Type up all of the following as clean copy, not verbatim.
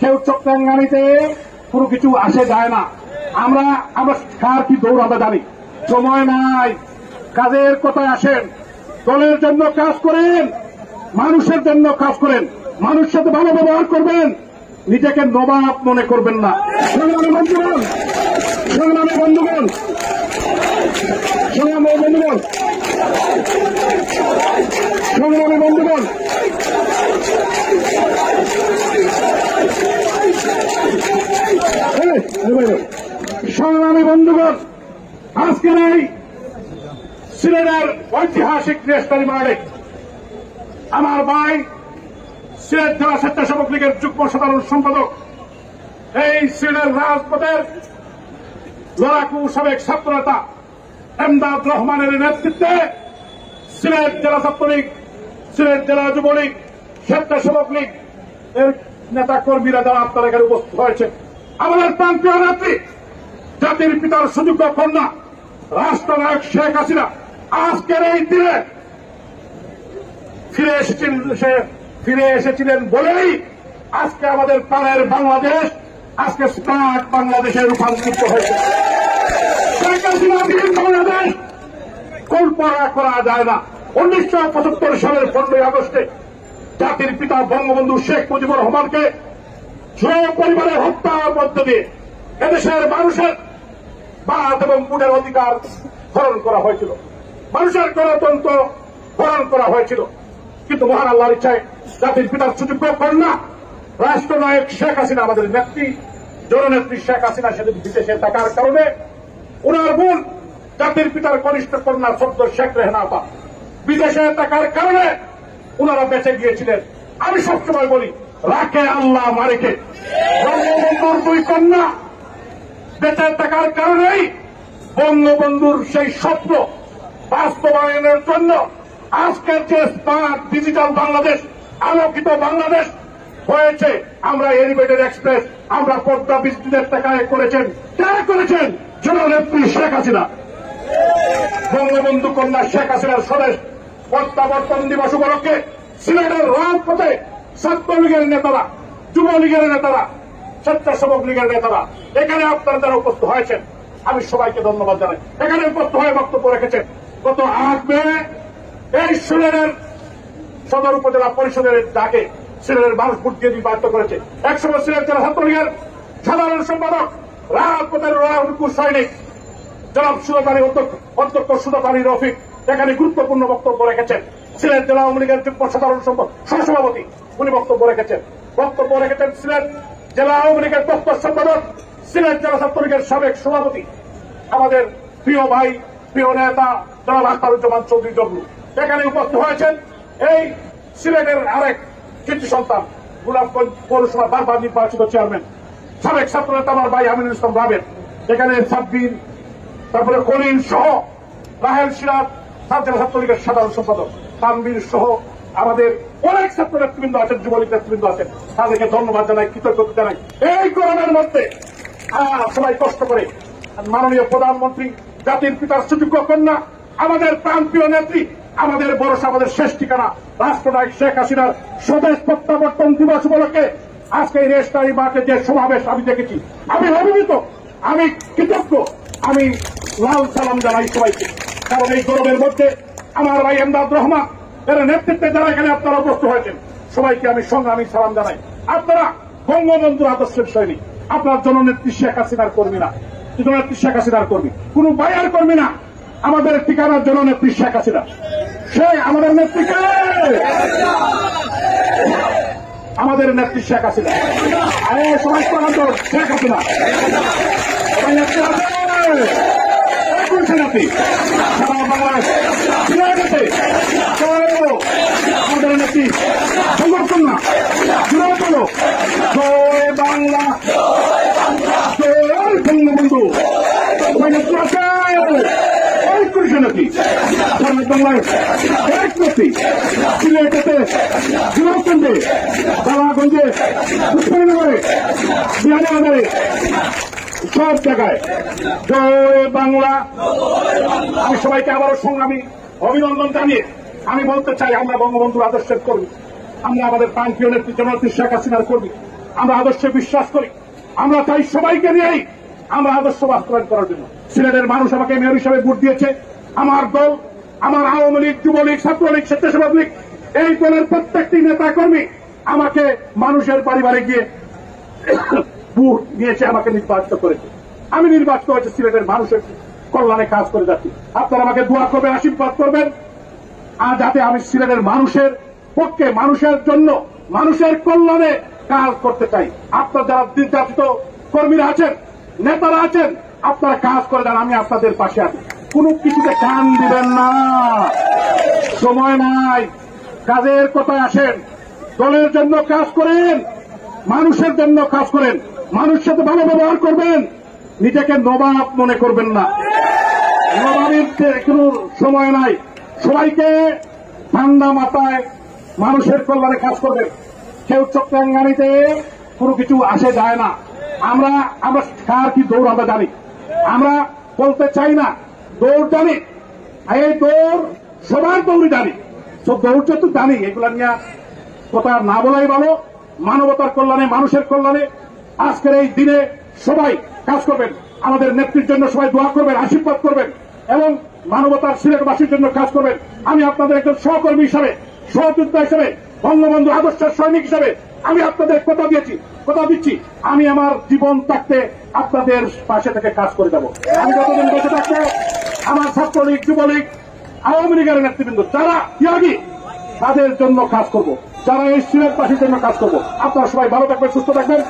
কেউ চট্টগ্রামীতে কোনো কিছু আসে যায় না। আমরা কার কি দৌড় আমরা জানি। সময় নাই, কাজের কথায় আসেন। দলের জন্য কাজ করেন, মানুষের জন্য কাজ করেন, মানুষের সাথে ভালো ব্যবহার করবেন, নিজেকে নবাব মনে করবেন না। সংগ্রামী বন্ধুগণ, সংগ্রামী বন্ধুগণ, সংগ্রামী বন্ধুগণ, সংগ্রামী বন্ধুগণ, সংগ্রামী বন্ধুগণ, আজকের এই সিলেটের ঐতিহাসিক রেস্টারি মার্ডে আমার ভাই সিলেট জেলা স্বেচ্ছাসেবক লীগের যুগ্ম সাধারণ সম্পাদক, এই সিলেটের রাজপথের লড়াকু সাবেক ছাত্রনেতা এমদাদ রহমানের নেতৃত্বে সিলেট জেলা ছাত্রলীগ, সিলেট জেলা যুবলীগ, স্বেচ্ছাসেবক লীগ এর নেতা কর্মীরা যারা আপনারা এখানে উপস্থিত হয়েছে, আমাদের প্রান্তীয় নেত্রী, জাতির পিতার সুযোগ্য কন্যা রাষ্ট্রনায়ক শেখ হাসিনা আজকের এই দিনে ফিরে এসেছিলেন বলেই আজকে আমাদের প্রাণের বাংলাদেশ আজকে স্মার্ট বাংলাদেশে রূপান্তরিত হয়েছে। শেখ হাসিনাধীন বাংলাদেশ কল্পনা করা যায় না। 1975 সালের 15 আগস্টে জাতির পিতা বঙ্গবন্ধু শেখ মুজিবুর রহমানকে পরিবারের হত্যার মধ্য দিয়ে এদেশের মানুষের বাদ এবং ভোটের অধিকার হরণ করা হয়েছিল, মানুষের গণতন্ত্র হরণ করা হয়েছিল। কিন্তু মহান আল্লাহর ইচ্ছায় জাতির পিতার সুযোগ্য কন্যা রাষ্ট্রনায়ক শেখ হাসিনা, আমাদের নেত্রী, জননেত্রী শেখ হাসিনা সেদিন বিদেশে থাকার কারণে উনার বোন জাতির পিতার কনিষ্ঠ কন্যা সদ্য শেখ রেহানা আপা বিদেশে থাকার কারণে উনারা বেঁচে গিয়েছিলেন। আমি সবসময় বলি, রাখে আল্লাহ মারেকে। বঙ্গবন্ধুর দুই কন্যা বেঁচে থাকার কারণেই বঙ্গবন্ধুর সেই স্বপ্ন বাস্তবায়নের জন্য আজকের যে স্মার্ট ডিজিটাল বাংলাদেশ, আলোকিত বাংলাদেশ হয়েছে। আমরা এলিভেটেড এক্সপ্রেস, আমরা পদ্মা বিদ্যুতের টাকায় করেছেন, কারা করেছেন? জননেত্রী শেখ হাসিনা। বঙ্গবন্ধু কন্যা শেখ হাসিনার স্বদেশ প্রত্যাবর্তন দিবস উপলক্ষে সিলেটের রাজপথে ছাত্রলীগের নেতারা, যুবলীগের নেতারা, স্বেচ্ছাসেবক লীগের নেতারা এখানে আপনারা যারা উপস্থিত হয়েছেন, আমি সবাইকে ধন্যবাদ জানাই। এখানে উপস্থিত হয়ে বক্তব্য রেখেছেন। গত 8 মে এই সিলেটের সদর উপজেলা পরিষদের ডাকে সিলেটের মানুষ ভোট দিয়ে নির্বাচিত করেছে। একসময় সিলেট জেলা ছাত্রলীগের সাধারণ সম্পাদক, রাজপথের রণাঙ্কুর সৈনিক জনাব সুধাকারী অধ্যক্ষ সুধাকারী রফিক এখানে গুরুত্বপূর্ণ বক্তব্য রেখেছেন। সিলেট জেলা আওয়ামী লীগের যুগ্ম সাধারণ সহসভাপতি উনি বক্তব্য রেখেছেন। সিলেট জেলা আওয়ামী লীগের দপ্তর সম্পাদক, সিলেট জেলা ছাত্রলীগের সাবেক সভাপতি, আমাদের প্রিয় ভাই, প্রিয় নেতা জনাব আখতারুজ্জামান চৌধুরী জগলু এখানে উপস্থিত হয়েছেন। এই সিলেটের আরেক কৃতি সন্তান, গোলাপগঞ্জ পৌরসভা বারবার নির্বাচিত চেয়ারম্যান, সাবেক ছাত্রনেতা আমার ভাই আমিনুল ইসলাম রাবেদ, এখানে সাব্বির, তারপরে কলিল সহ রাহেল সিরাজ জেলা ছাত্রলীগের সাধারণ সম্পাদক, তানবীর সহ আমাদের অনেক ছাত্র নেতৃবৃন্দ আছেন, যুবলীগ নেতৃবৃন্দ আছেন। তাদেরকে ধন্যবাদ জানাই, কৃতজ্ঞতা জানাই। এই গরমের মধ্যে সবাই কষ্ট করে মাননীয় প্রধানমন্ত্রী, জাতির পিতার সুযোগ্য কন্যা, আমাদের প্রান্তীয় নেত্রী, আমাদের ভরসা, আমাদের শেষ ঠিকানা রাষ্ট্রনায়ক শেখ হাসিনার স্বদেশ প্রত্যাবর্তন দিবস উপলক্ষে আজকে এই রেস্টারি মাঠে যে সমাবেশ আমি দেখেছি, আমি অভিভূত, আমি কৃতজ্ঞ, আমি লাল সালাম জানাই সবাইকে। কারণ এই গরমের মধ্যে আমার ভাই এমদাদ রহমান এর নেতৃত্বে যারা এখানে আপনারা উপস্থিত হয়েছেন, সবাইকে আমি সংগ্রামী সালাম জানাই। আপনারা বঙ্গবন্ধুর আদর্শের সৈনিক, আপনার জননেত্রী শেখ হাসিনার কর্মী না, জননেত্রী শেখ হাসিনার কর্মী, কোন বাইরের কর্মী না। আমাদের ঠিকানার জননেত্রী শেখ হাসিনা। সে আমাদের নেত্রীকে, আমাদের নেত্রী শেখ হাসিনা। সবাই শেখ হাসিনা নেত্রী সারা বাংলাদেশ আমাদের নেত্রী সংগঠন না জুড়ে জয় বাংলা, জয় বঙ্গবন্ধু। নেত্রী আছে নাকি সারা বাংলায় এক নেত্রী, সিলেটেতে, জুরাবগঞ্জে, বালাগঞ্জে, উত্তরনগরে, বিহারবাজারে, সব জায়গায় জয় বাংলা। আমি সবাইকে আবারও সংগ্রামী অভিনন্দন জানিয়ে আমি বলতে চাই, আমরা বঙ্গবন্ধুর আদর্শের কর্মী, আমরা আমাদের প্রান্তীয় নেত্রী জননেত্রী শেখ হাসিনার কর্মী। আমরা আদর্শে বিশ্বাস করি। আমরা চাই সবাইকে নিয়েই আমরা আদর্শ বাস্তবায়ন করার জন্য। সিলেটের মানুষ আমাকে মেয়র হিসেবে ভোট দিয়েছে। আমার দল, আমার আওয়ামী লীগ, যুবলীগ, ছাত্রলীগ, স্বেচ্ছাসেবক লীগ, এই দলের প্রত্যেকটি নেতা কর্মী আমাকে মানুষের পরিবারে গিয়ে ভোট দিয়েছে, আমাকে নির্বাচিত করেছে। আমি নির্বাচিত হয়েছে সিলেটের মানুষের কল্যাণে কাজ করে যাচ্ছি। আপনারা আমাকে দোয়া করবেন, আশীর্বাদ করবেন, আর যাতে আমি সিলেটের মানুষের পক্ষে, মানুষের জন্য, মানুষের কল্যাণে কাজ করতে চাই। আপনার যারা নির্যাতিত কর্মীরা আছেন, নেতারা আছেন, আপনারা কাজ করে যান, আমি আপনাদের পাশে আছি। কোন কিছুতে কান দিবেন না, সময় নাই, কাজের কথায় আসেন। দলের জন্য কাজ করেন, মানুষের জন্য কাজ করেন, মানুষের সাথে ভালো ব্যবহার করবেন, নিজেকে নবাব মনে করবেন না। নবাবের কোন সময় নাই। সবাইকে ঠান্ডা মাথায় মানুষের কল্যাণে কাজ করবেন। কেউ চক্রাঙ্গানিতে কোনো কিছু আসে যায় না। আমরা কার কি দৌড় আমরা জানি, আমরা বলতে চাই না, দৌড় জানি। এই দৌড় সবার দৌড়ই জানি, সব দৌড় তো জানি। এগুলা নিয়ে কথা না বলাই ভালো। মানবতার কল্যাণে, মানুষের কল্যাণে আজকের এই দিনে সবাই কাজ করবেন। আমাদের নেত্রীর জন্য সবাই দোয়া করবেন, আশীর্বাদ করবেন এবং মানবতার সিলেটবাসীর জন্য কাজ করবেন। আমি আপনাদের একজন সহকর্মী হিসাবে, সহযোদ্ধা হিসাবে, বঙ্গবন্ধু আদর্শের সৈনিক হিসাবে আমি আপনাদের কথা দিচ্ছি, আমি আমার জীবন থাকতে আপনাদের পাশে থেকে কাজ করে যাব। আমি যতদিন বেঁচে থাকবো আমার ছাত্রলীগ, যুবলীগ, আওয়ামী লীগের নেতৃবৃন্দ যারা ত্যাগী, তাদের জন্য কাজ করব, যারা এই সিলেটবাসীর জন্য কাজ করব। আপনারা সবাই ভালো থাকবেন, সুস্থ থাকবেন।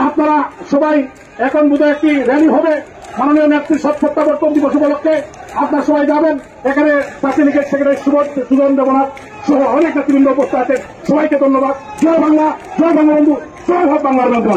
আপনারা সবাই এখন বোধহয় একটি র্যালি হবে মাননীয় নেত্রীর ৭৭তম দিবস উপলক্ষে। আপনারা সবাই যাবেন। এখানে জাতীয় লীগের সেক্রেটারি সুজন দেবনাথ সহ অনেক নেতৃবৃন্দ উপস্থিত আছেন। সবাইকে ধন্যবাদ। জয় বাংলা, জয় বঙ্গবন্ধু, জয় ভারত বাংলার বন্ধু।